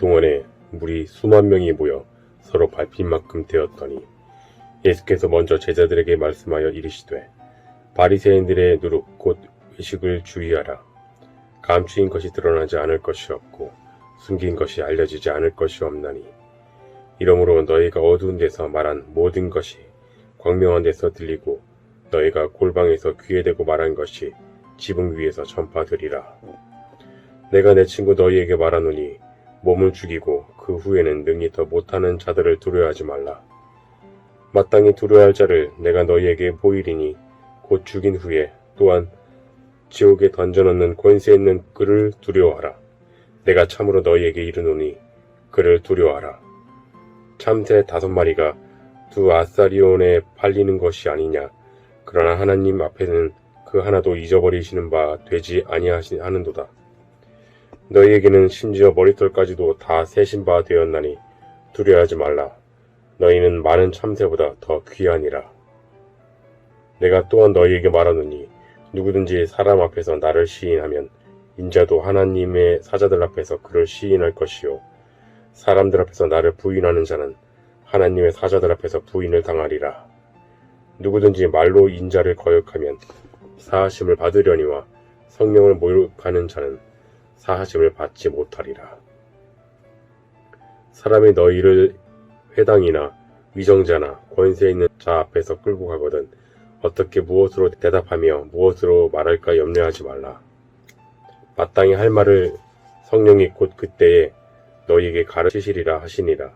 동원에 물이 수만 명이 모여 서로 밟힐 만큼 되었더니 예수께서 먼저 제자들에게 말씀하여 이르시되 바리새인들의 누룩 곧 외식을 주의하라. 감추인 것이 드러나지 않을 것이 없고 숨긴 것이 알려지지 않을 것이 없나니 이러므로 너희가 어두운 데서 말한 모든 것이 광명한 데서 들리고 너희가 골방에서 귀에 대고 말한 것이 지붕 위에서 전파되리라. 내가 내 친구 너희에게 말하노니 몸을 죽이고 그 후에는 능히 더 못하는 자들을 두려워하지 말라. 마땅히 두려워할 자를 내가 너희에게 보이리니 곧 죽인 후에 또한 지옥에 던져넣는 권세 있는 그를 두려워하라. 내가 참으로 너희에게 이르노니 그를 두려워하라. 참새 5마리가 두 아사리온에 팔리는 것이 아니냐. 그러나 하나님 앞에는 그 하나도 잊어버리시는 바 되지 아니하는도다. 너희에게는 심지어 머리털까지도 다 세신 바 되었나니 두려워하지 말라. 너희는 많은 참새보다 더 귀하니라. 내가 또한 너희에게 말하노니 누구든지 사람 앞에서 나를 시인하면 인자도 하나님의 사자들 앞에서 그를 시인할 것이요 사람들 앞에서 나를 부인하는 자는 하나님의 사자들 앞에서 부인을 당하리라. 누구든지 말로 인자를 거역하면 사하심을 받으려니와 성령을 모욕하는 자는 사하심을 받지 못하리라. 사람이 너희를 회당이나 위정자나 권세 있는 자 앞에서 끌고 가거든 어떻게 무엇으로 대답하며 무엇으로 말할까 염려하지 말라. 마땅히 할 말을 성령이 곧 그때에 너희에게 가르치시리라 하시니라.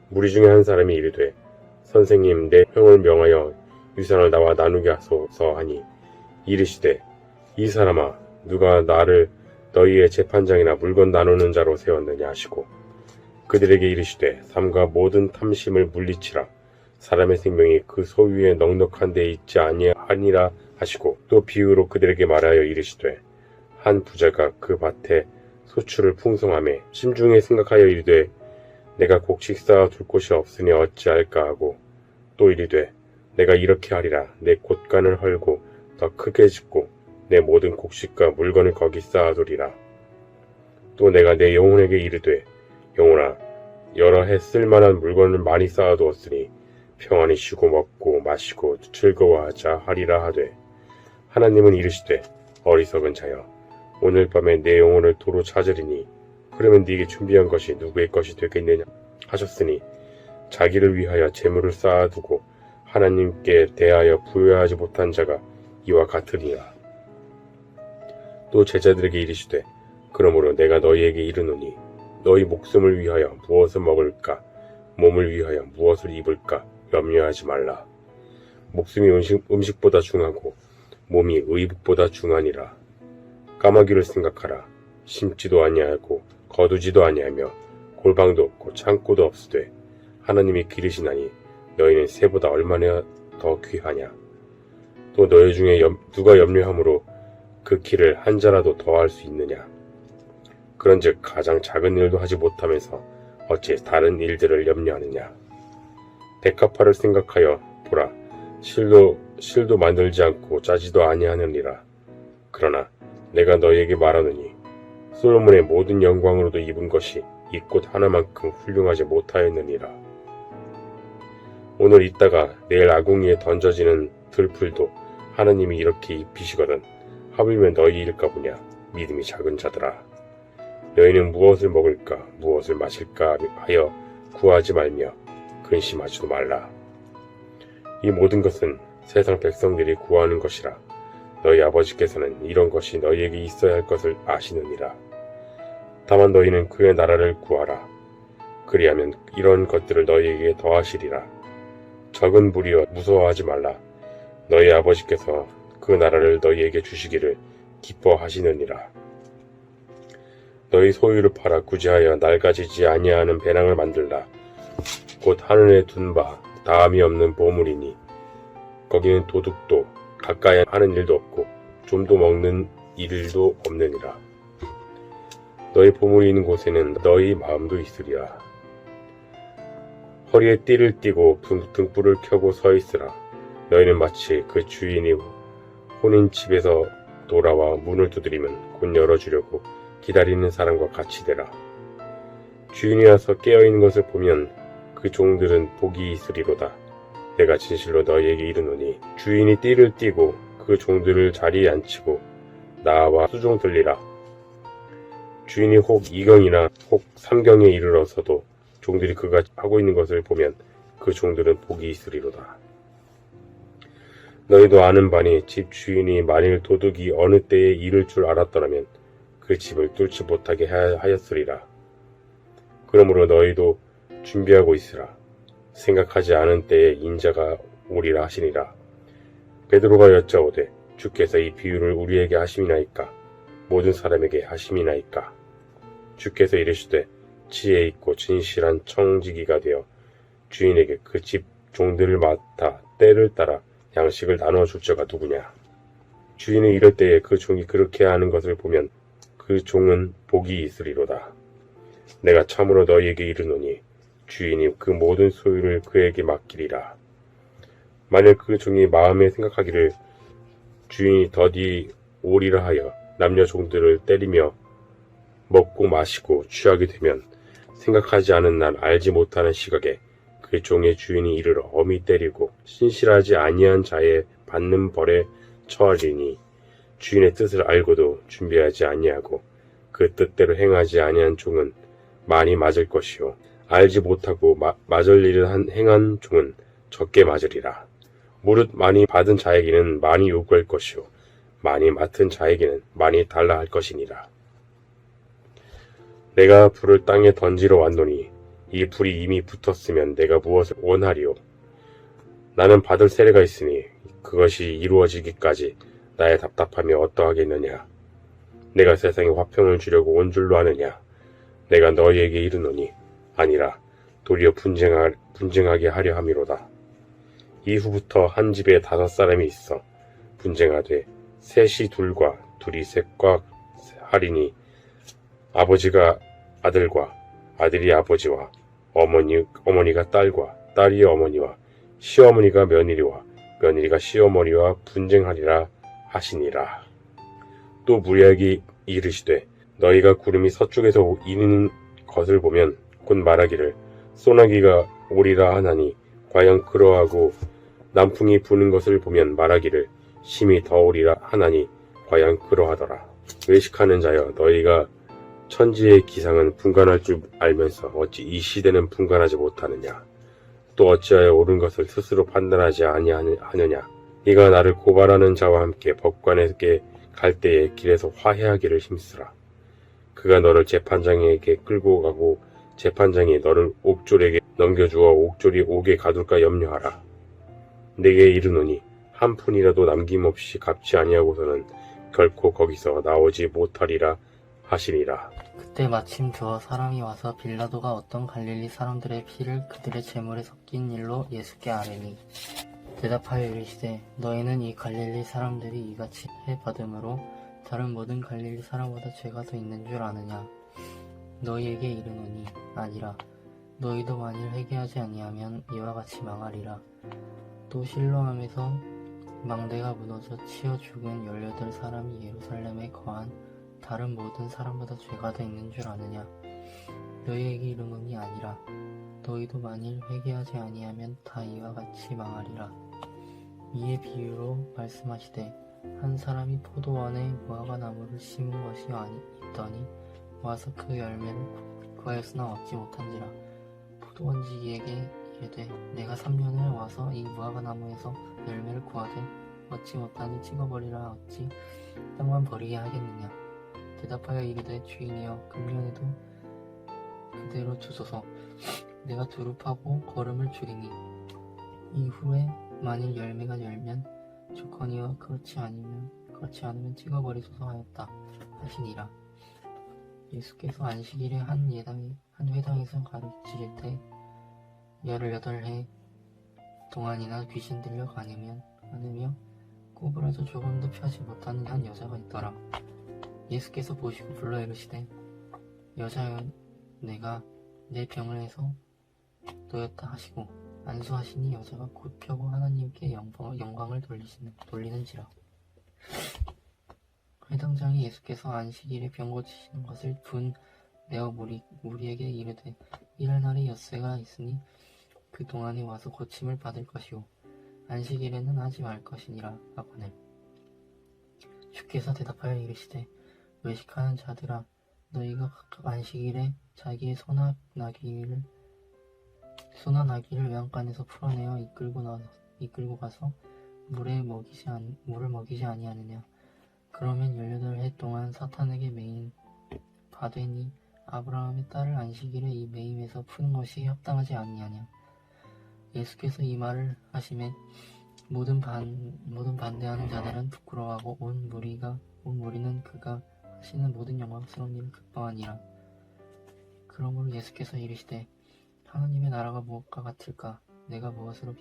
무리 중에 한 사람이 이르되 선생님 내 형을 명하여 유산을 나와 나누게 하소서 하니 이르시되 이 사람아 누가 나를 너희의 재판장이나 물건 나누는 자로 세웠느냐 하시고 그들에게 이르시되 삶과 모든 탐심을 물리치라. 사람의 생명이 그 소유에 넉넉한 데 있지 아니하니라 하시고 또 비유로 그들에게 말하여 이르시되 한 부자가 그 밭에 소출을 풍성하매 심중에 생각하여 이르되 내가 곡식 쌓아 둘 곳이 없으니 어찌할까 하고 또 이르되 내가 이렇게 하리라. 내 곳간을 헐고 더 크게 짓고 내 모든 곡식과 물건을 거기 쌓아두리라. 또 내가 내 영혼에게 이르되 영혼아 여러 해 쓸만한 물건을 많이 쌓아두었으니 평안히 쉬고 먹고 마시고 즐거워하자 하리라 하되 하나님은 이르시되 어리석은 자여 오늘 밤에 내 영혼을 도로 찾으리니 그러면 네게 준비한 것이 누구의 것이 되겠느냐 하셨으니 자기를 위하여 재물을 쌓아두고 하나님께 대하여 부여하지 못한 자가 이와 같으리라. 또 제자들에게 이르시되 그러므로 내가 너희에게 이르노니 너희 목숨을 위하여 무엇을 먹을까 몸을 위하여 무엇을 입을까 염려하지 말라. 목숨이 음식보다 중하고 몸이 의복보다 중하니라. 까마귀를 생각하라. 심지도 아니하고 거두지도 아니하며 골방도 없고 창고도 없으되 하나님이 기르시나니 너희는 새보다 얼마나 더 귀하냐. 또 너희 중에 누가 염려함으로 그 길을 한 자라도 더할 수 있느냐. 그런즉 가장 작은 일도 하지 못하면서 어찌 다른 일들을 염려하느냐. 백합화를 생각하여 보라. 실도 만들지 않고 짜지도 아니하느니라. 그러나 내가 너희에게 말하노니 솔로몬의 모든 영광으로도 입은 것이 이 꽃 하나만큼 훌륭하지 못하였느니라. 오늘 있다가 내일 아궁이에 던져지는 들풀도 하나님이 이렇게 입히시거든 하물며 너희 일까 보냐. 믿음이 작은 자들아. 너희는 무엇을 먹을까 무엇을 마실까 하여 구하지 말며 근심하지도 말라. 이 모든 것은 세상 백성들이 구하는 것이라. 너희 아버지께서는 이런 것이 너희에게 있어야 할 것을 아시느니라. 다만 너희는 그의 나라를 구하라. 그리하면 이런 것들을 너희에게 더하시리라. 적은 무리여 무서워하지 말라. 너희 아버지께서 그 나라를 너희에게 주시기를 기뻐하시느니라. 너희 소유를 팔아 구제하여 낡아지지 아니하는 배낭을 만들라. 곧 하늘에 둔 바 다함이 없는 보물이니 거기는 도둑도 가까이 하는 일도 없고 좀도 먹는 일도 없느니라. 너희 보물이 있는 곳에는 너희 마음도 있으리라. 허리에 띠를 띠고 등불을 켜고 서 있으라. 너희는 마치 그 주인이 혼인 집에서 돌아와 문을 두드리면 곧 열어주려고 기다리는 사람과 같이 되라. 주인이 와서 깨어있는 것을 보면 그 종들은 복이 있으리로다. 내가 진실로 너희에게 이르노니 주인이 띠를 띠고 그 종들을 자리에 앉히고 나와 수종 들리라. 주인이 혹 2경이나 혹 3경에 이르러서도 종들이 그가 하고 있는 것을 보면 그 종들은 복이 있으리로다. 너희도 아는 바니 집 주인이 만일 도둑이 어느 때에 이를 줄 알았더라면 그 집을 뚫지 못하게 하였으리라. 그러므로 너희도 준비하고 있으라. 생각하지 않은 때에 인자가 오리라 하시니라. 베드로가 여짜오되 주께서 이 비유를 우리에게 하심이나이까 모든 사람에게 하심이나이까. 주께서 이르시되 지혜 있고 진실한 청지기가 되어 주인에게 그 집 종들을 맡아 때를 따라 양식을 나누어 줄 자가 누구냐. 주인은 이럴 때에 그 종이 그렇게 하는 것을 보면 그 종은 복이 있으리로다. 내가 참으로 너희에게 이르노니 주인이 그 모든 소유를 그에게 맡기리라. 만일 그 종이 마음에 생각하기를 주인이 더디 오리라 하여 남녀 종들을 때리며 먹고 마시고 취하게 되면 생각하지 않은 날 알지 못하는 시각에 그 종의 주인이 이르러 엄히 때리고 신실하지 아니한 자의 받는 벌에 처하리니 주인의 뜻을 알고도 준비하지 아니하고 그 뜻대로 행하지 아니한 종은 많이 맞을 것이요 알지 못하고 맞을 일을 행한 종은 적게 맞으리라. 무릇 많이 받은 자에게는 많이 요구할 것이요 많이 맡은 자에게는 많이 달라 할 것이니라. 내가 불을 땅에 던지러 왔노니 이 불이 이미 붙었으면 내가 무엇을 원하리요. 나는 받을 세례가 있으니 그것이 이루어지기까지 나의 답답함이 어떠하겠느냐. 내가 세상에 화평을 주려고 온 줄로 아느냐. 내가 너희에게 이르노니 아니라 도리어 분쟁하게 하려 함이로다. 이후부터 한 집에 5사람이 있어 분쟁하되 셋이 둘과 둘이 셋과 하리니 아버지가 아들과 아들이 아버지와 어머니가 딸과 딸이 어머니와 시어머니가 며느리와 며느리가 시어머니와 분쟁하리라 하시니라. 또 무리에게 이르시되 너희가 구름이 서쪽에서 이르는 것을 보면 곧 말하기를 소나기가 오리라 하나니 과연 그러하고 남풍이 부는 것을 보면 말하기를 심히 더우리라 하나니 과연 그러하더라. 외식하는 자여 너희가 천지의 기상은 분간할 줄 알면서 어찌 이 시대는 분간하지 못하느냐. 또 어찌하여 옳은 것을 스스로 판단하지 아니하느냐. 네가 나를 고발하는 자와 함께 법관에게 갈 때에 길에서 화해하기를 힘쓰라. 그가 너를 재판장에게 끌고 가고 재판장이 너를 옥졸에게 넘겨주어 옥졸이 옥에 가둘까 염려하라. 내게 이르노니 한 푼이라도 남김없이 갚지 아니하고서는 결코 거기서 나오지 못하리라 하시니라. 그때 마침 저 사람이 와서 빌라도가 어떤 갈릴리 사람들의 피를 그들의 제물에 섞인 일로 예수께 아뢰니 대답하여 이르시되 너희는 이 갈릴리 사람들이 이같이 해 받음으로 다른 모든 갈릴리 사람보다 죄가 더 있는 줄 아느냐. 너희에게 이르노니 아니라 너희도 만일 회개하지 아니하면 이와 같이 망하리라. 또 실로암에서 망대가 무너져 치어 죽은 18사람이 예루살렘에 거한 다른 모든 사람보다 죄가 더 있는 줄 아느냐. 너희에게 이르노니 아니라 너희도 만일 회개하지 아니하면 다 이와 같이 망하리라. 이에 비유로 말씀하시되 한 사람이 포도원에 무화과 나무를 심은 것이 있더니 와서 그 열매를 구하였으나 얻지 못한지라. 포도원지기에게 이르되 내가 3년을 와서 이 무화과 나무에서 열매를 구하되 얻지 못하니 찍어버리라. 어찌 땅만 버리게 하겠느냐. 대답하여 이르되 주인이여 금년에도 그대로 주소서. 내가 두릅하고 거름을 줄이니 이후에 만일 열매가 열면 좋거니와 그렇지 않으면 찍어버리소서 하였다 하시니라. 예수께서 안식일에 한 회당에서 가르치실 때 18해 동안이나 귀신 들려 가느며 꼬부라져 조금도 펴지 못하는 한 여자가 있더라. 예수께서 보시고 불러 이르시되 여자여 내가 내 병을 해서 놓였다 하시고 안수하시니 여자가 곧 펴고 하나님께 영광을 돌리는지라. 회당장이 예수께서 안식일에 병 고치시는 것을 본 내가 무리에게 이르되 일할 날이 엿새가 있으니 그 동안에 와서 고침을 받을 것이요 안식일에는 하지 말 것이니라 하거늘. 주께서 대답하여 이르시되 외식하는 자들아, 너희가 각각 안식일에 자기의 소나 나귀를 외양간에서 풀어내어 이끌고 가서 물을 먹이지 아니하느냐. 그러면 18해 동안 사탄에게 매인 바되니 아브라함의 딸을 안식일에 이 매임에서 푸는 것이 합당하지 아니하냐. 예수께서 이 말을 하시매 모든 반대하는 자들은 부끄러워하고 온 무리는 그가 하시는 모든 영광스러운 일을 기뻐하니라. 그러므로 예수께서 이르시되 하나님의 나라가 무엇과 같을까? 내가 무엇으로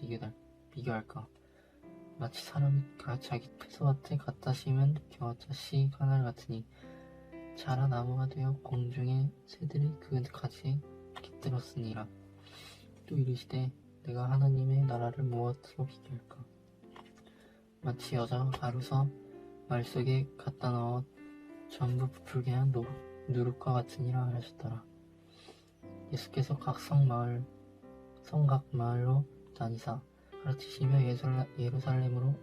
비교할까? 마치 사람이 자기 폐소밭에 갖다 심은 겨자씨 하나를 같으니 자라 나무가 되어 공중의 새들이 그 가지에 깃들었으니라. 또 이르시되 내가 하나님의 나라를 무엇으로 비교할까? 마치 여자가 가루서 말 속에 갖다 넣어 전부 부풀게 한 누룩과 같으니라 하셨더라. 예수께서 각 마을로 다니사 가르치시며 예루살렘으로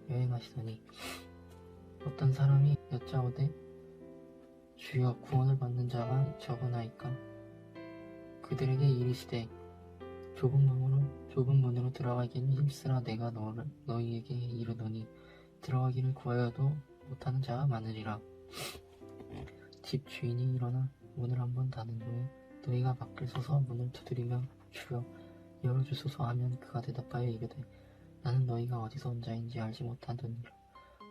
여행하시더니 어떤 사람이 여짜오되 주여 구원을 받는 자가 적으나이까? 그들에게 이르시되 좁은 문으로 들어가기는 힘쓰라. 내가 너희에게 이르노니 들어가기를 구하여도 못하는 자가 많으리라. 집 주인이 일어나 문을 한번 닫은 후에 너희가 밖에 서서 문을 두드리며 주여 열어주소서 하면 그가 대답하여 이르되 나는 너희가 어디서 온 자인지 알지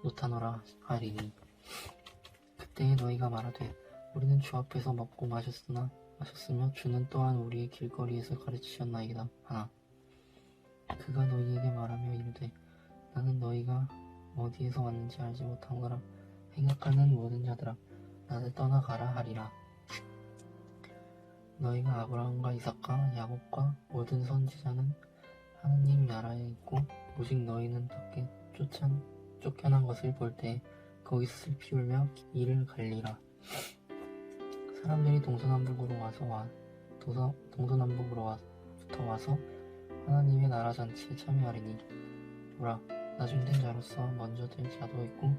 못하노라 하리니 그때에 너희가 말하되 우리는 주 앞에서 먹고 마셨으며 주는 또한 우리의 길거리에서 가르치셨나이다 하나. 그가 너희에게 말하며 이르되 나는 너희가 어디에서 왔는지 알지 못하노라. 행악하는 모든 자들아 나를 떠나가라 하리라. 너희가 아브라함과 이삭과 야곱과 모든 선지자는 하느님 나라에 있고 오직 너희는 밖에 쫓겨난 것을 볼 때 거기서 슬피 울며 이를 갈리라. 사람들이 동서남북으로부터 와서 하나님의 나라 잔치에 참여하리니 보라, 나중된 자로서 먼저 될 자도 있고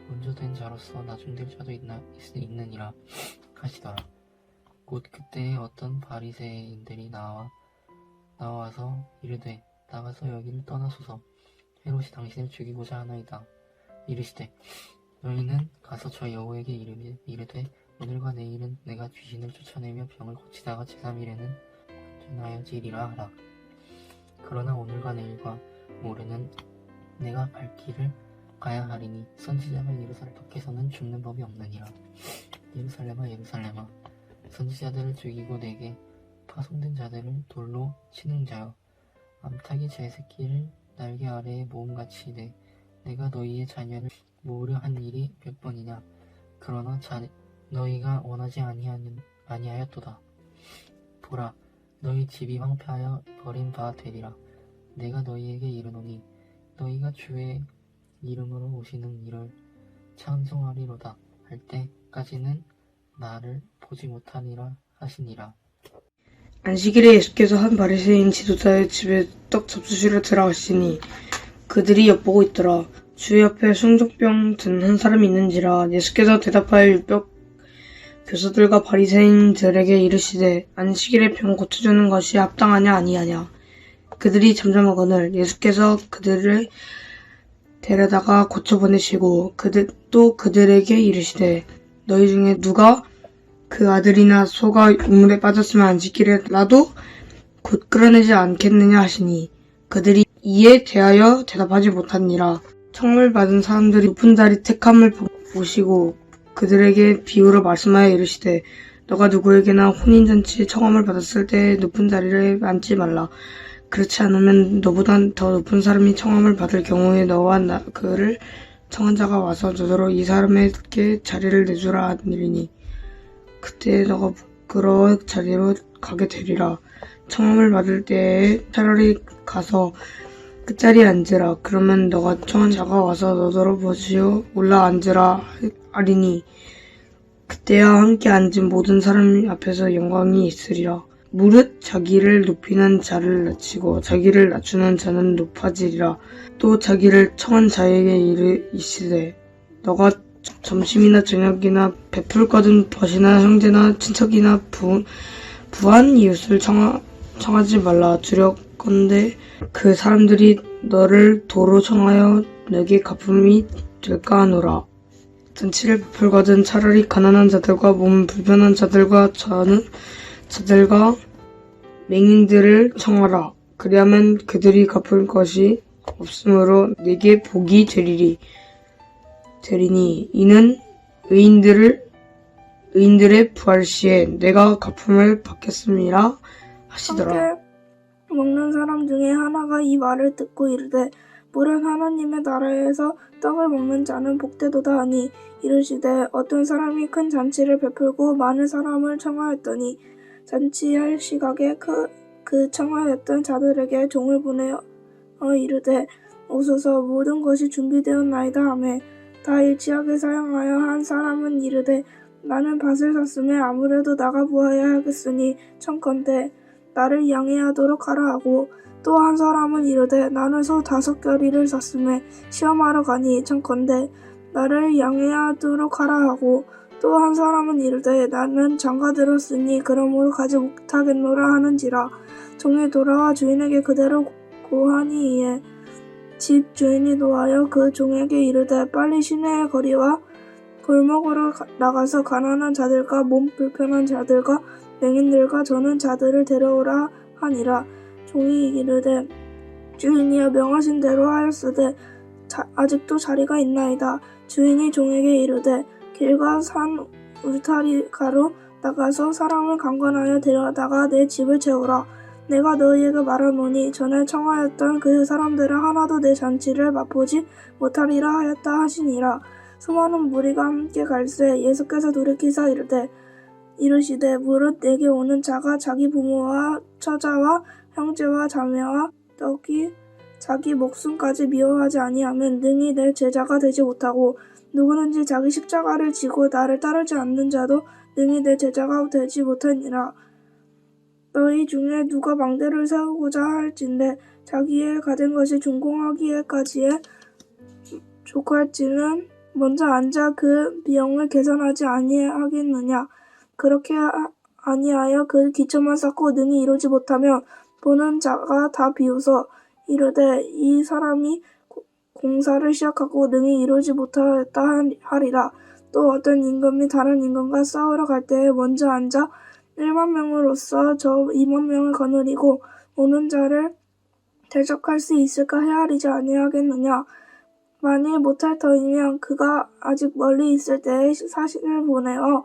먼저 된 자로서 나중될 자도 있느니라 하시더라. 곧 그때에 어떤 바리새인들이 나와서 이르되 나가서 여기를 떠나소서. 헤롯이 당신을 죽이고자 하나이다. 이르시되 너희는 가서 저 여호에게 이르되 오늘과 내일은 내가 귀신을 쫓아내며 병을 고치다가 제3일에는 완전하여지리라 하라. 그러나 오늘과 내일과 모레는 내가 갈 길을 가야 하리니 선지자가 예루살렘 밖에서는 죽는 법이 없느니라. 예루살렘아 예루살렘아 선지자들을 죽이고 내게 파송된 자들을 돌로 치는 자여, 암탉이 제 새끼를 날개 아래에 모음같이 내가 너희의 자녀를 모으려 한 일이 몇 번이냐. 그러나 너희가 원하지 아니하였도다. 보라, 너희 집이 황폐하여 버린 바 되리라. 내가 너희에게 이르노니 너희가 주의 이름으로 오시는 이를 찬송하리로다 할 때까지는 나를 보지 못하리라 하시니라. 안식일에 예수께서 한 바리새인 지도자의 집에 떡 잡수시러 들어가시니 그들이 엿보고 있더라. 주 옆에 성적병 든 한 사람이 있는지라. 예수께서 대답하여 율법 교사들과 바리새인들에게 이르시되 안식일에 병 고쳐주는 것이 합당하냐 아니하냐. 그들이 잠잠하거늘 예수께서 그들을 데려다가 고쳐보내시고 또 그들에게 이르시되 너희 중에 누가 그 아들이나 소가 우물에 빠졌으면 안식일에라도 곧 끌어내지 않겠느냐 하시니 그들이 이에 대하여 대답하지 못하니라. 청을 받은 사람들이 높은 자리 택함을 보시고 그들에게 비유로 말씀하여 이르시되 너가 누구에게나 혼인잔치에 청함을 받았을 때 높은 자리를 앉지 말라. 그렇지 않으면 너보다 더 높은 사람이 청함을 받을 경우에 너와 그를 청한 자가 와서 너더러 이 사람에게 자리를 내주라 하니니 그때 너가 부끄러워 자리로 가게 되리라. 청함을 받을 때에 차라리 가서 끝자리에 앉으라. 그러면 너가 청한 자가 와서 너더러 보시오 올라 앉으라 하리니 그때야 함께 앉은 모든 사람 앞에서 영광이 있으리라. 무릇 자기를 높이는 자를 낮추고 자기를 낮추는 자는 높아지리라. 또 자기를 청한 자에게 이르시되 너가 점심이나 저녁이나 베풀 것은 벗이나 형제나 친척이나 부한 이웃을 청하지 말라. 두렵건대 그 사람들이 너를 도로 청하여 내게 갚음이 될까 하노라. 잔치를 베풀거든 차라리 가난한 자들과 몸 불편한 자들과 자들과 맹인들을 청하라. 그리하면 그들이 갚을 것이 없으므로 내게 복이 되리니 이는 의인들의 부활 시에 내가 갚음을 받겠음이라 하시더라. 함께 먹는 사람 중에 하나가 이 말을 듣고 이르되 물은 하나님의 나라에서 떡을 먹는 자는 복되도다 하니 이르시되 어떤 사람이 큰 잔치를 베풀고 많은 사람을 청하였더니 잔치할 시각에 그 청하였던 자들에게 종을 보내어 이르되 오소서 모든 것이 준비되었나이다 하매 다 일치하게 사용하여 한 사람은 이르되 나는 밭을 샀으매 아무래도 나가 보아야 하겠으니 청컨대 나를 양해하도록 하라 하고 또 한 사람은 이르되 나는 소 5겨리를 샀으매 시험하러 가니 청컨대 나를 양해하도록 하라 하고 또 한 사람은 이르되 나는 장가 들었으니 그러므로 가지 못하겠노라 하는지라. 종이 돌아와 주인에게 그대로 고하니 이에 집 주인이 노하여 그 종에게 이르되 빨리 시내의 거리와 골목으로 나가서 가난한 자들과 몸 불편한 자들과 맹인들과 저는 자들을 데려오라 하니라. 종이 이르되 주인이여 명하신 대로 하였으되 아직도 자리가 있나이다. 주인이 종에게 이르되 길과 산 울타리가로 나가서 사람을 강권하여 데려다가 내 집을 채우라. 내가 너희에게 말하노니 전에 청하였던 그 사람들은 하나도 내 잔치를 맛보지 못하리라 하였다 하시니라. 수많은 무리가 함께 갈새 예수께서 돌이키사 이르시되 무릇 내게 오는 자가 자기 부모와 처자와 형제와 자매와 떡이 자기 목숨까지 미워하지 아니하면 능히 내 제자가 되지 못하고 누구든지 자기 십자가를 지고 나를 따르지 않는 자도 능히 내 제자가 되지 못하니라. 너희 중에 누가 망대를 세우고자 할진대 자기의 가진 것이 준공하기에까지에 족할지는 먼저 앉아 그 비용을 계산하지 아니하겠느냐. 그렇게 아니하여 그 기초만 쌓고 능히 이루지 못하면 보는 자가 다 비웃어 이르되 이 사람이 공사를 시작하고 능히 이루지 못하였다 하리라. 또 어떤 임금이 다른 임금과 싸우러 갈 때에 먼저 앉아 1만 명으로서 저 2만 명을 거느리고 오는 자를 대적할 수 있을까 헤아리지 아니하겠느냐. 만일 못할 터이면 그가 아직 멀리 있을 때에 사신을 보내어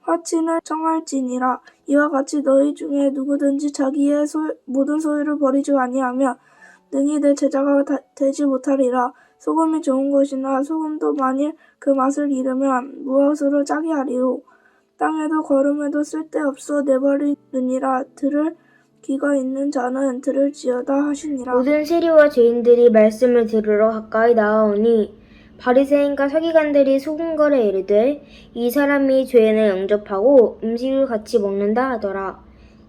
화친을 청할지니라. 이와 같이 너희 중에 누구든지 자기의 모든 소유를 버리지 아니하면 능히 내 제자가 되지 못하리라. 소금이 좋은 것이나 소금도 만일 그 맛을 잃으면 무엇으로 짜게 하리요. 땅에도 거름에도 쓸데없어 내버리느니라. 들을 귀가 있는 자는 들을지어다 하시니라. 모든 세리와 죄인들이 말씀을 들으러 가까이 나아오니 바리새인과 서기관들이 소금거래 이르되 이 사람이 죄인을 영접하고 음식을 같이 먹는다 하더라.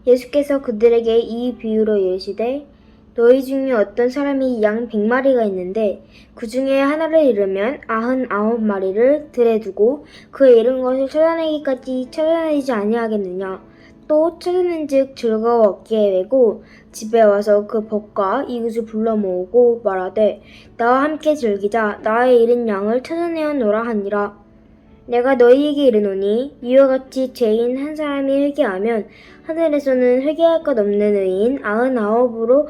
예수께서 그들에게 이 비유로 이르시되 너희 중에 어떤 사람이 양 100마리가 있는데 그 중에 하나를 잃으면 99마리를 들에 두고 그 잃은 것을 찾아내기까지 찾아내지 아니하겠느냐. 또 찾아낸즉 즐거워 얻기에 외고 집에 와서 그 벗과 이웃을 불러 모으고 말하되 나와 함께 즐기자. 나의 잃은 양을 찾아내었노라 하니라. 내가 너희에게 이르노니 이와 같이 죄인 한 사람이 회개하면 하늘에서는 회개할 것 없는 의인 99으로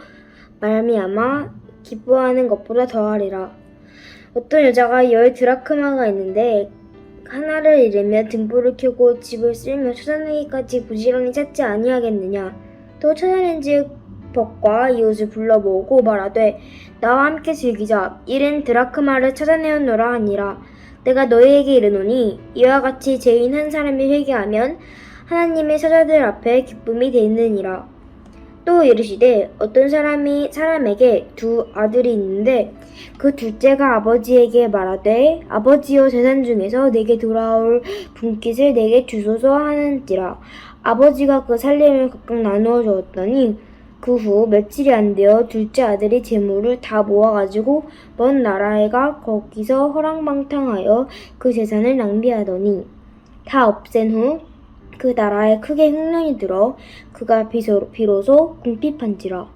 말미암아 기뻐하는 것보다 더하리라. 어떤 여자가 10드라크마가 있는데 하나를 잃으며 등불을 켜고 집을 쓸며 찾아내기까지 부지런히 찾지 아니하겠느냐. 또 찾아낸즉 벗과 이웃을 불러 모으고 말하되 나와 함께 즐기자. 잃은 드라크마를 찾아내었노라 하니라. 내가 너희에게 이르노니 이와 같이 죄인 한 사람이 회개하면 하나님의 사자들 앞에 기쁨이 되느니라. 또 이르시되 어떤 사람에게 두 아들이 있는데 그 둘째가 아버지에게 말하되 아버지여 재산 중에서 내게 돌아올 분깃을 내게 주소서 하는지라. 아버지가 그 살림을 각각 나누어 주었더니 그 후 며칠이 안 되어 둘째 아들이 재물을 다 모아가지고 먼 나라에가 거기서 허랑방탕하여 그 재산을 낭비하더니 다 없앤 후 그 나라에 크게 흉년이 들어 그가 비로소 궁핍한지라.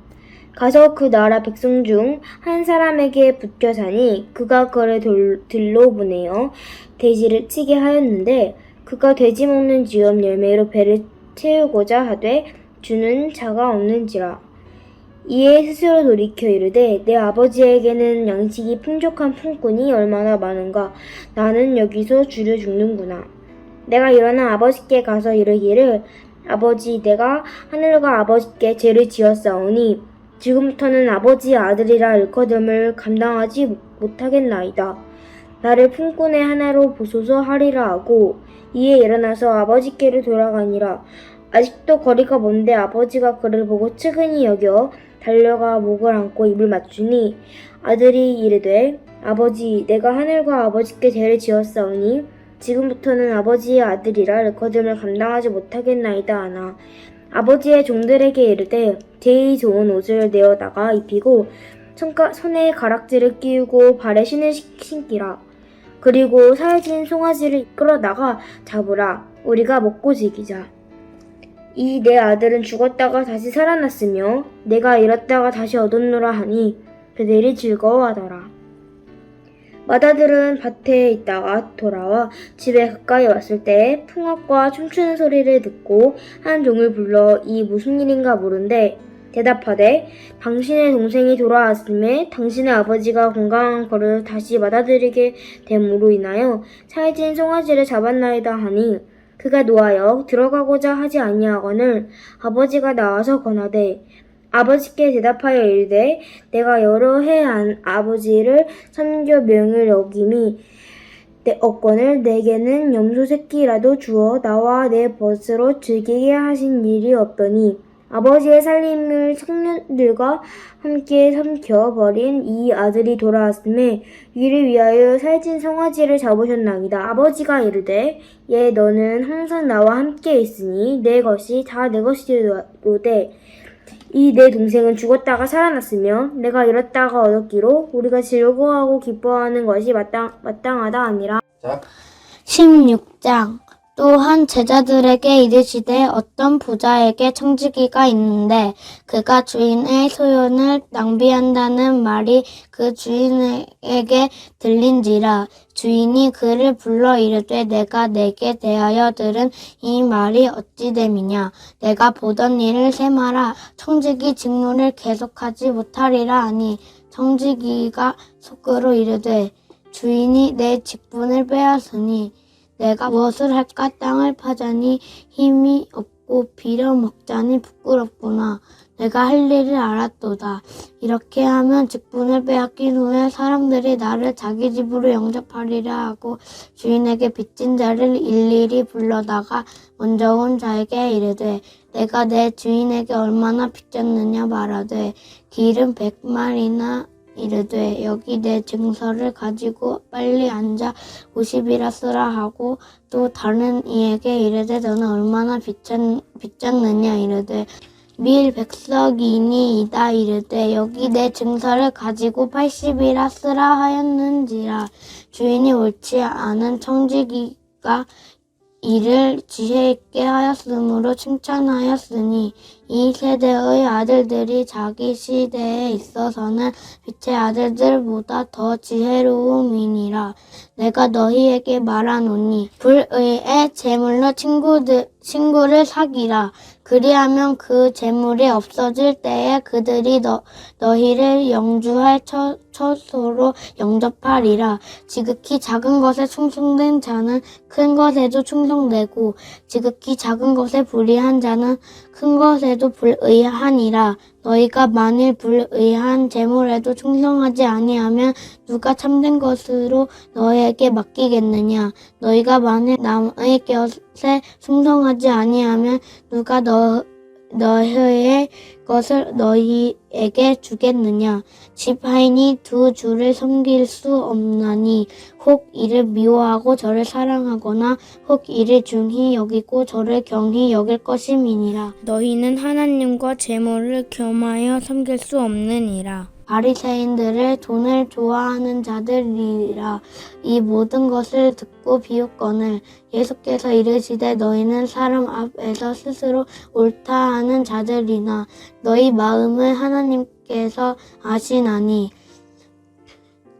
가서 그 나라 백성 중 한 사람에게 붙여 사니 그가 그를 들로 보내어 돼지를 치게 하였는데 그가 돼지 먹는 즈음 열매로 배를 채우고자 하되 주는 자가 없는지라. 이에 스스로 돌이켜 이르되 내 아버지에게는 양식이 풍족한 품꾼이 얼마나 많은가. 나는 여기서 주려 죽는구나. 내가 일어나 아버지께 가서 이르기를 아버지 내가 하늘과 아버지께 죄를 지었사오니 지금부터는 아버지의 아들이라 일컬음을 감당하지 못하겠나이다. 나를 품꾼의 하나로 보소서 하리라 하고 이에 일어나서 아버지께로 돌아가니라. 아직도 거리가 먼데 아버지가 그를 보고 측은히 여겨 달려가 목을 안고 입을 맞추니 아들이 이르되 아버지 내가 하늘과 아버지께 죄를 지었사오니 지금부터는 아버지의 아들이라 일컬음을 감당하지 못하겠나이다 하나 아버지의 종들에게 이르되 제일 좋은 옷을 내어다가 입히고 손에 가락지를 끼우고 발에 신을 신기라. 그리고 사해진 송아지를 끌어다가 잡으라. 우리가 먹고 즐기자. 이 내 아들은 죽었다가 다시 살아났으며 내가 잃었다가 다시 얻었노라 하니 그들이 즐거워하더라. 맏아들은 밭에 있다가 돌아와 집에 가까이 왔을 때 풍악과 춤추는 소리를 듣고 한 종을 불러 이 무슨 일인가 물은데 대답하되 당신의 동생이 돌아왔음에 당신의 아버지가 건강한 거를 다시 맏아들에게 됨으로 인하여 사해진 송아지를 잡았나이다 하니 그가 노하여 들어가고자 하지 아니하거늘 아버지가 나와서 권하되 아버지께 대답하여 이르되 내가 여러 해 아버지를 섬겨 명을 어김이 없거늘 내게는 염소 새끼라도 주어 나와 내 벗으로 즐기게 하신 일이 없더니 아버지의 살림을 청년들과 함께 삼켜 버린 이 아들이 돌아왔음에 이를 위하여 살찐 송아지를 잡으셨나이다. 아버지가 이르되 예 너는 항상 나와 함께 있으니 내 것이 다 내 것이로되 이 내 동생은 죽었다가 살아났으며 내가 잃었다가 얻었기로 우리가 즐거워하고 기뻐하는 것이 마땅하다 아니라. 16장 또한 제자들에게 이르시되 어떤 부자에게 청지기가 있는데 그가 주인의 소연을 낭비한다는 말이 그 주인에게 들린지라. 주인이 그를 불러 이르되 내가 내게 대하여 들은 이 말이 어찌 됨이냐. 내가 보던 일을 세마라. 청지기 직무를 계속하지 못하리라 하니 청지기가 속으로 이르되 주인이 내 직분을 빼앗으니 내가 무엇을 할까. 땅을 파자니 힘이 없고 빌어먹자니 부끄럽구나. 내가 할 일을 알았도다. 이렇게 하면 직분을 빼앗긴 후에 사람들이 나를 자기 집으로 영접하리라 하고 주인에게 빚진 자를 일일이 불러다가 먼저 온 자에게 이르되 내가 내 주인에게 얼마나 빚졌느냐 말하되 길은 100마리나 이르되 여기 내 증서를 가지고 빨리 앉아 50이라 쓰라 하고 또 다른 이에게 이르되 너는 얼마나 빚졌느냐 이르되 밀 100석이니이다 이르되 여기 내 증서를 가지고 80이라 쓰라 하였는지라. 주인이 옳지 않은 청지기가 이를 지혜 있게 하였으므로 칭찬하였으니 이 세대의 아들들이 자기 시대에 있어서는 빛의 아들들보다 더 지혜로움이니라. 내가 너희에게 말하노니 불의의 재물로 친구를 사귀라. 그리하면 그 재물이 없어질 때에 그들이 너희를 영주할 처소로 영접하리라. 지극히 작은 것에 충성된 자는 큰 것에도 충성되고 지극히 작은 것에 불의한 자는 큰 것에도 불의하니라. 너희가 만일 불의한 재물에도 충성하지 아니하면 누가 참된 것으로 너희에게 맡기겠느냐. 너희가 만일 남의 것에 충성하지 아니하면 누가 너희의 그것을 너희에게 주겠느냐? 지파인이 두 주를 섬길 수 없나니 혹 이를 미워하고 저를 사랑하거나 혹 이를 중히 여기고 저를 경히 여길 것임이니라. 너희는 하나님과 재물을 겸하여 섬길 수 없느니라. 바리새인들을 돈을 좋아하는 자들이라. 이 모든 것을 듣고 비웃거늘 예수께서 이르시되 너희는 사람 앞에서 스스로 옳다 하는 자들이나 너희 마음을 하나님께서 아시나니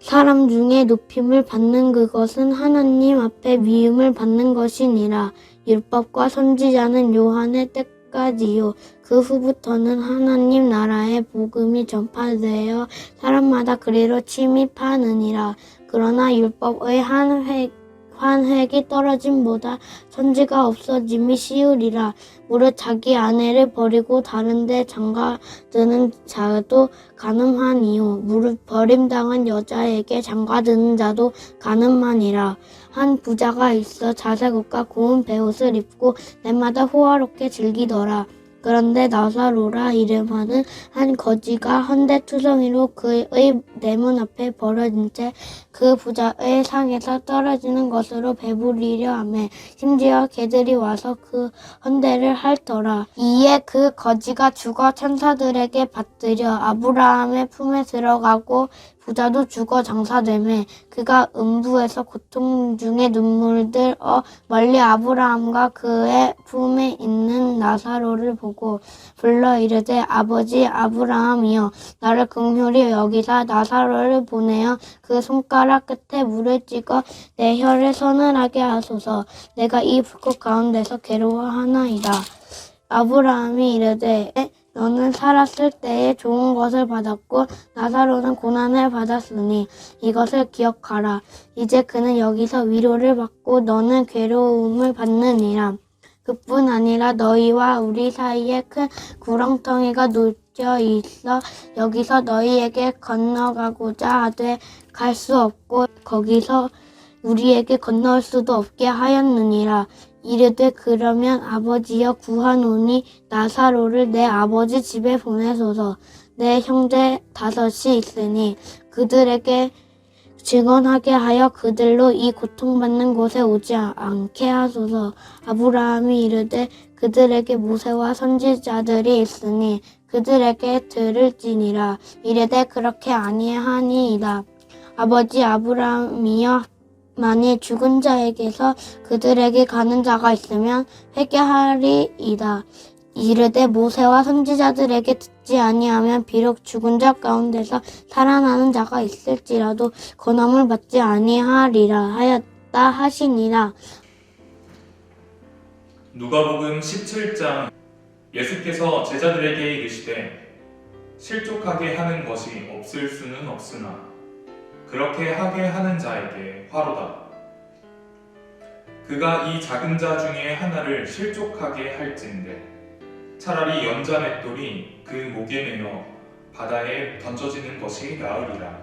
사람 중에 높임을 받는 그것은 하나님 앞에 미움을 받는 것이니라. 율법과 선지자는 요한의 때까지요. 그 후부터는 하나님 나라의 복음이 전파되어 사람마다 그리로 침입하느니라. 그러나 율법의 한 획이 떨어짐보다 선지가 없어짐이 쉬우리라. 무릇 자기 아내를 버리고 다른 데 장가드는 자도 가늠하니요. 무릇 버림당한 여자에게 장가드는 자도 가늠하니라. 한 부자가 있어 자색옷과 고운 베옷을 입고 날마다 호화롭게 즐기더라. 그런데 나사로라 이름하는 한 거지가 헌데투성이로 그의 내문 앞에 버려진 채 그 부자의 상에서 떨어지는 것으로 배부리려 하며 심지어 개들이 와서 그 헌데를 핥더라. 이에 그 거지가 죽어 천사들에게 받들여 아브라함의 품에 들어가고 부자도 죽어 장사되매 그가 음부에서 고통 중에 눈물들 멀리 아브라함과 그의 품에 있는 나사로를 보고 불러 이르되 아버지 아브라함이여 나를 긍휼히 여기사 나사로를 보내어 그 손가락 끝에 물을 찍어 내 혀를 서늘하게 하소서. 내가 이 불꽃 가운데서 괴로워하나이다. 아브라함이 이르되 너는 살았을 때에 좋은 것을 받았고 나사로는 고난을 받았으니 이것을 기억하라. 이제 그는 여기서 위로를 받고 너는 괴로움을 받느니라. 그뿐 아니라 너희와 우리 사이에 큰 구렁텅이가 놓여 있어 여기서 너희에게 건너가고자 하되 갈 수 없고 거기서 우리에게 건너올 수도 없게 하였느니라. 이르되 그러면 아버지여 구하노니 나사로를 내 아버지 집에 보내소서. 내 형제 5이 있으니 그들에게 증언하게 하여 그들로 이 고통받는 곳에 오지 않게 하소서. 아브라함이 이르되 그들에게 모세와 선지자들이 있으니 그들에게 들을지니라. 이르되 그렇게 아니하니이다. 아버지 아브라함이여 만일 죽은 자에게서 그들에게 가는 자가 있으면 회개하리이다. 이르되 모세와 선지자들에게 듣지 아니하면 비록 죽은 자 가운데서 살아나는 자가 있을지라도 권함을 받지 아니하리라 하였다 하시니라. 누가복음 17장 예수께서 제자들에게 이르시되 실족하게 하는 것이 없을 수는 없으나 그렇게 하게 하는 자에게 화로다. 그가 이 작은 자 중에 하나를 실족하게 할진대 차라리 연자 맷돌이 그 목에 매어 바다에 던져지는 것이 나으리라.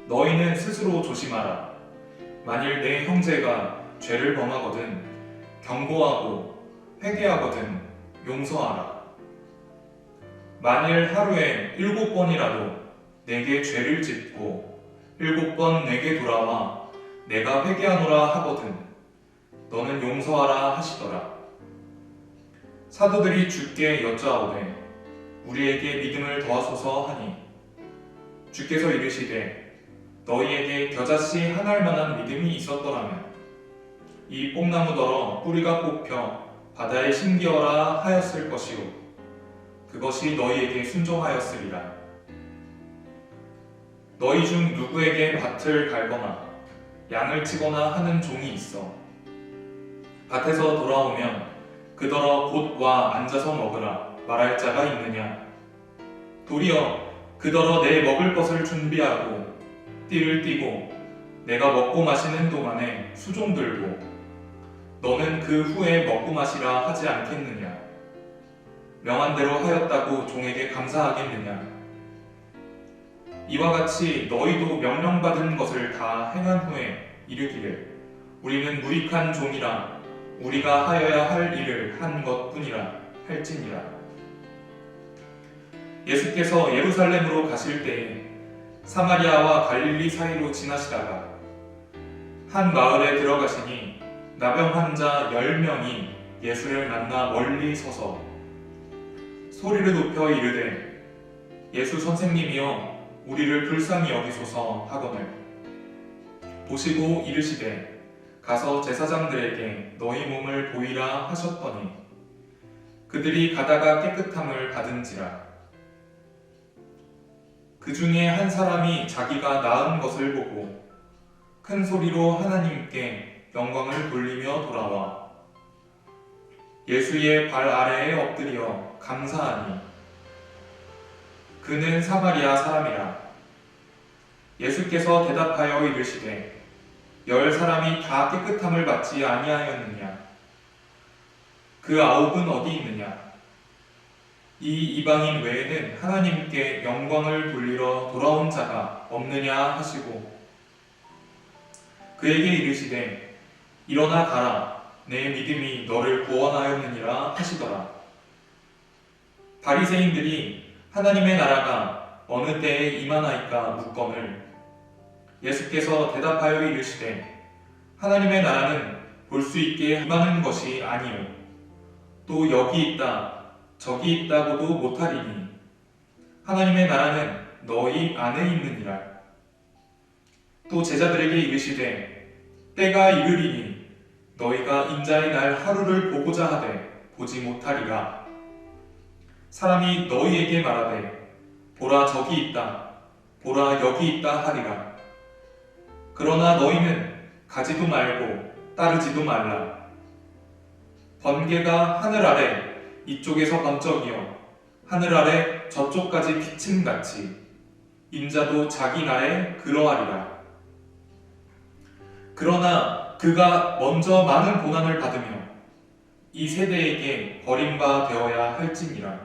너희는 스스로 조심하라. 만일 내 형제가 죄를 범하거든 경고하고 회개하거든 용서하라. 만일 하루에 7번이라도 내게 죄를 짓고 7번 내게 돌아와 내가 회개하노라 하거든 너는 용서하라 하시더라. 사도들이 주께 여짜오되 우리에게 믿음을 더하소서 하니 주께서 이르시되 너희에게 겨자씨 한 알만한 믿음이 있었더라면 이 뽕나무더러 뿌리가 뽑혀 바다에 심기어라 하였을 것이요 그것이 너희에게 순종하였으리라. 너희 중 누구에게 밭을 갈거나 양을 치거나 하는 종이 있어 밭에서 돌아오면 그더러 곧 와 앉아서 먹으라 말할 자가 있느냐. 도리어 그더러 내 먹을 것을 준비하고 띠를 띠고 내가 먹고 마시는 동안에 수종 들고 너는 그 후에 먹고 마시라 하지 않겠느냐. 명한 대로 하였다고 종에게 감사하겠느냐. 이와 같이 너희도 명령받은 것을 다 행한 후에 이르기를 우리는 무익한 종이라 우리가 하여야 할 일을 한 것뿐이라 할지니라. 예수께서 예루살렘으로 가실 때에 사마리아와 갈릴리 사이로 지나시다가 한 마을에 들어가시니 나병 환자 10명이 예수를 만나 멀리 서서 소리를 높여 이르되 예수 선생님이여 우리를 불쌍히 여기소서 하거늘 보시고 이르시되 가서 제사장들에게 너희 몸을 보이라 하셨더니 그들이 가다가 깨끗함을 받은지라. 그 중에 한 사람이 자기가 나은 것을 보고 큰 소리로 하나님께 영광을 돌리며 돌아와 예수의 발 아래에 엎드려 감사하니 그는 사마리아 사람이라. 예수께서 대답하여 이르시되 10사람이 다 깨끗함을 받지 아니하였느냐? 그 9은 어디 있느냐? 이 이방인 외에는 하나님께 영광을 돌리러 돌아온 자가 없느냐 하시고 그에게 이르시되 일어나 가라 내 믿음이 너를 구원하였느니라 하시더라. 바리새인들이 하나님의 나라가 어느 때에 임하나이까 묻거늘 예수께서 대답하여 이르시되 하나님의 나라는 볼 수 있게 임하는 것이 아니요 또 여기 있다 저기 있다고도 못하리니 하나님의 나라는 너희 안에 있느니라. 또 제자들에게 이르시되 때가 이르리니 너희가 인자의 날 하루를 보고자 하되 보지 못하리라. 사람이 너희에게 말하되 보라 저기 있다 보라 여기 있다 하리라. 그러나 너희는 가지도 말고 따르지도 말라. 번개가 하늘 아래 이쪽에서 번쩍이어 하늘 아래 저쪽까지 비침같이 인자도 자기 날에 그러하리라. 그러나 그가 먼저 많은 고난을 받으며 이 세대에게 버림바 되어야 할지니라.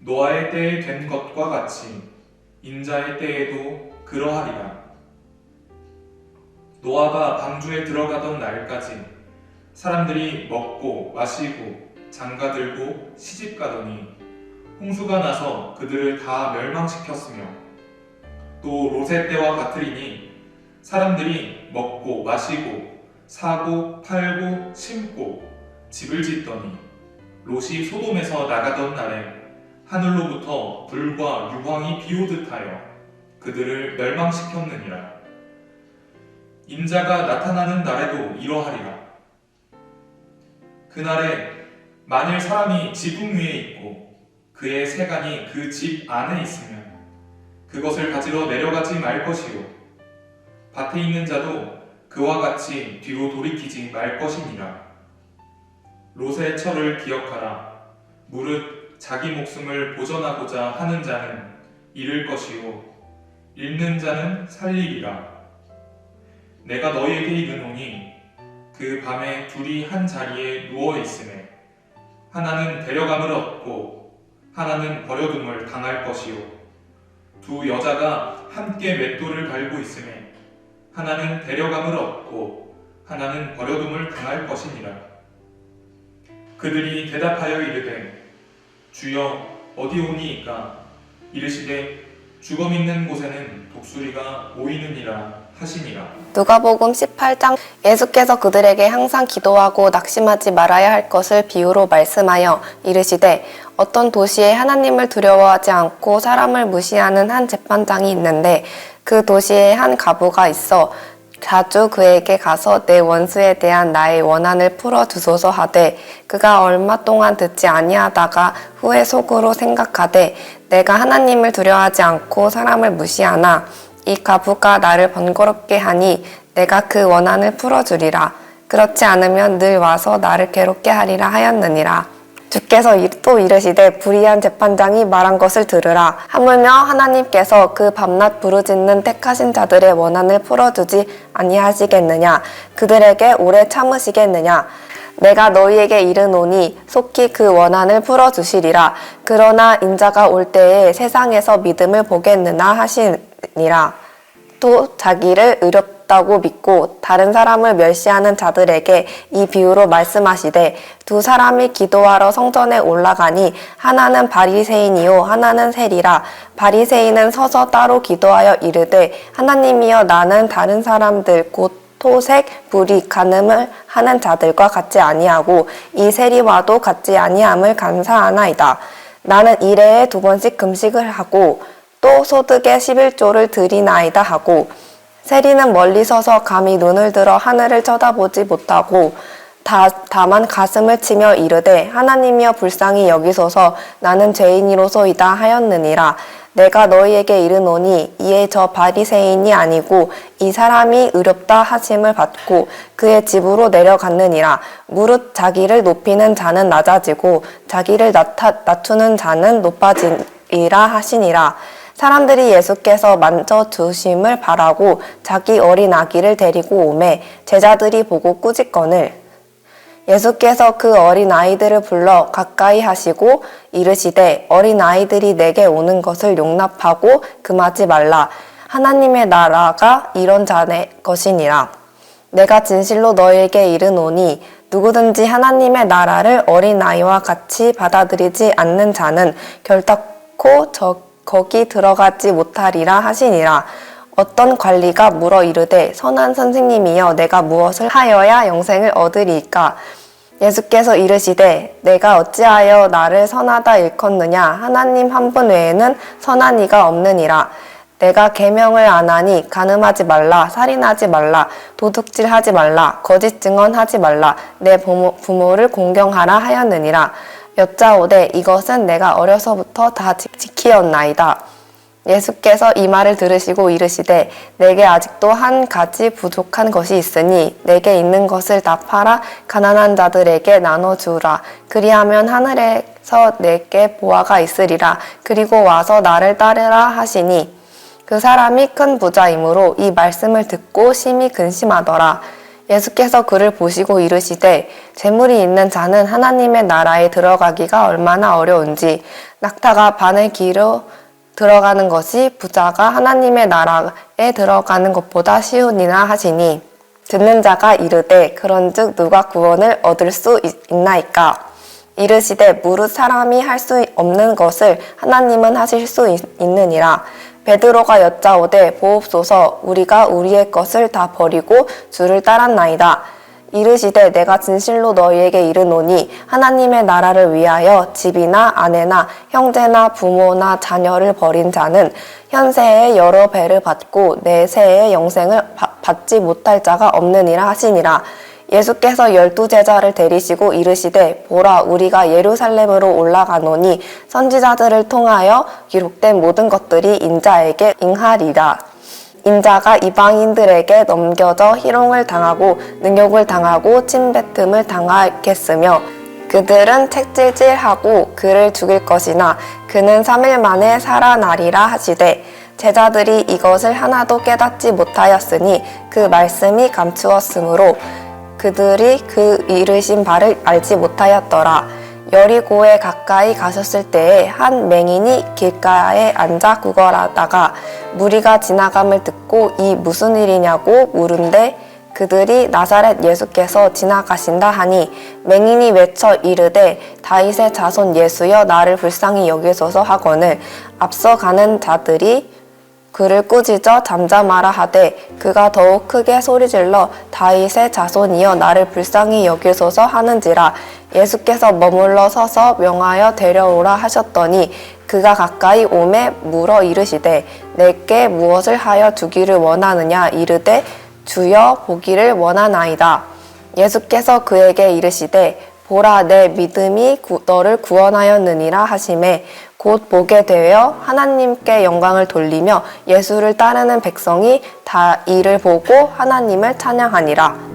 노아의 때에 된 것과 같이 인자의 때에도 그러하리라. 노아가 방주에 들어가던 날까지 사람들이 먹고 마시고 장가들고 시집가더니 홍수가 나서 그들을 다 멸망시켰으며 또 롯의 때와 같으리니 사람들이 먹고 마시고 사고 팔고 심고 집을 짓더니 롯이 소돔에서 나가던 날에 하늘로부터 불과 유황이 비오듯 하여 그들을 멸망시켰느니라. 인자가 나타나는 날에도 이러하리라. 그날에 만일 사람이 지붕 위에 있고 그의 세간이 그 집 안에 있으면 그것을 가지러 내려가지 말 것이요 밭에 있는 자도 그와 같이 뒤로 돌이키지 말 것이니라. 롯의 철을 기억하라. 무릇 자기 목숨을 보전하고자 하는 자는 잃을 것이요 잃는 자는 살리리라. 내가 너희에게 이르노니 그 밤에 둘이 한 자리에 누워 있으매 하나는 데려감을 얻고 하나는 버려둠을 당할 것이요 두 여자가 함께 맷돌을 갈고 있으매 하나는 데려감을 얻고 하나는 버려둠을 당할 것이니라. 그들이 대답하여 이르되 주여 어디 오니이까? 이르시되 죽어 있는 곳에는 독수리가 모이느니라 하시니라. 누가복음 18장 예수께서 그들에게 항상 기도하고 낙심하지 말아야 할 것을 비유로 말씀하여 이르시되 어떤 도시에 하나님을 두려워하지 않고 사람을 무시하는 한 재판장이 있는데 그 도시에 한 과부가 있어 자주 그에게 가서 내 원수에 대한 나의 원한을 풀어주소서 하되 그가 얼마 동안 듣지 아니하다가 후에 속으로 생각하되 내가 하나님을 두려워하지 않고 사람을 무시하나 이 과부가 나를 번거롭게 하니 내가 그 원한을 풀어주리라. 그렇지 않으면 늘 와서 나를 괴롭게 하리라 하였느니라. 주께서 또 이르시되 불의한 재판장이 말한 것을 들으라. 하물며 하나님께서 그 밤낮 부르짖는 택하신 자들의 원한을 풀어주지 아니하시겠느냐? 그들에게 오래 참으시겠느냐? 내가 너희에게 이르노니 속히 그 원한을 풀어주시리라. 그러나 인자가 올 때에 세상에서 믿음을 보겠느냐 하시니라. 또 자기를 의롭다고 믿고 다른 사람을 멸시하는 자들에게 이 비유로 말씀하시되 두 사람이 기도하러 성전에 올라가니 하나는 바리새인이요 하나는 세리라. 바리새인은 서서 따로 기도하여 이르되 하나님이여 나는 다른 사람들 곧 토색, 불의, 간음을 하는 자들과 같지 아니하고 이 세리와도 같지 아니함을 감사하나이다. 나는 일해에 2번씩 금식을 하고 또 소득의 11조를 드리나이다 하고 세리는 멀리 서서 감히 눈을 들어 하늘을 쳐다보지 못하고 다만 가슴을 치며 이르되 하나님이여 불쌍히 여기소서 나는 죄인이로소이다 하였느니라. 내가 너희에게 이르노니 이에 저 바리새인이 아니고 이 사람이 의롭다 하심을 받고 그의 집으로 내려갔느니라. 무릇 자기를 높이는 자는 낮아지고 자기를 낮추는 자는 높아지리라 하시니라. 사람들이 예수께서 만져주심을 바라고 자기 어린 아기를 데리고 오매 제자들이 보고 꾸짖거늘 예수께서 그 어린 아이들을 불러 가까이 하시고 이르시되 어린 아이들이 내게 오는 것을 용납하고 금하지 말라. 하나님의 나라가 이런 자의 것이니라. 내가 진실로 너희에게 이르노니 누구든지 하나님의 나라를 어린 아이와 같이 받아들이지 않는 자는 결단코 거기 들어가지 못하리라 하시니라. 어떤 관리가 물어 이르되 선한 선생님이여 내가 무엇을 하여야 영생을 얻으리이까? 예수께서 이르시되 내가 어찌하여 나를 선하다 일컫느냐? 하나님 한 분 외에는 선한 이가 없느니라. 내가 계명을 안 하니 간음하지 말라, 살인하지 말라, 도둑질하지 말라, 거짓 증언하지 말라, 내 부모를 공경하라 하였느니라. 여짜오되 이것은 내가 어려서부터 다 지키었나이다. 예수께서 이 말을 들으시고 이르시되 내게 아직도 한 가지 부족한 것이 있으니 내게 있는 것을 다 팔아 가난한 자들에게 나눠주라. 그리하면 하늘에서 내게 보화가 있으리라. 그리고 와서 나를 따르라 하시니 그 사람이 큰 부자이므로 이 말씀을 듣고 심히 근심하더라. 예수께서 그를 보시고 이르시되 재물이 있는 자는 하나님의 나라에 들어가기가 얼마나 어려운지 낙타가 바늘 길어 들어가는 것이 부자가 하나님의 나라에 들어가는 것보다 쉬우니라 하시니 듣는 자가 이르되 그런즉 누가 구원을 얻을 수 있나이까? 이르시되 무릇 사람이 할 수 없는 것을 하나님은 하실 수 있느니라. 베드로가 여짜오되 보옵소서 우리가 우리의 것을 다 버리고 주를 따랐나이다. 이르시되 내가 진실로 너희에게 이르노니 하나님의 나라를 위하여 집이나 아내나 형제나 부모나 자녀를 버린 자는 현세에 여러 배를 받고 내세에 영생을 받지 못할 자가 없느니라 하시니라. 예수께서 12제자를 데리시고 이르시되 보라 우리가 예루살렘으로 올라가노니 선지자들을 통하여 기록된 모든 것들이 인자에게 응하리라. 인자가 이방인들에게 넘겨져 희롱을 당하고 능욕을 당하고 침뱉음을 당하겠으며 그들은 책질질하고 그를 죽일 것이나 그는 3일 만에 살아나리라 하시되 제자들이 이것을 하나도 깨닫지 못하였으니 그 말씀이 감추었으므로 그들이 그 이르신 바를 알지 못하였더라. 여리고에 가까이 가셨을 때에 한 맹인이 길가에 앉아 구걸하다가 무리가 지나감을 듣고 이 무슨 일이냐고 물은데 그들이 나사렛 예수께서 지나가신다 하니 맹인이 외쳐 이르되 다윗의 자손 예수여 나를 불쌍히 여기소서 하거늘 앞서 가는 자들이 그를 꾸짖어 잠잠하라 하되 그가 더욱 크게 소리질러 다윗의 자손이여 나를 불쌍히 여기소서 하는지라. 예수께서 머물러 서서 명하여 데려오라 하셨더니 그가 가까이 오매 물어 이르시되 내게 무엇을 하여 주기를 원하느냐? 이르되 주여 보기를 원하나이다. 예수께서 그에게 이르시되 보라 내 믿음이 너를 구원하였느니라 하시매 곧 보게 되어 하나님께 영광을 돌리며 예수를 따르는 백성이 다 이를 보고 하나님을 찬양하니라.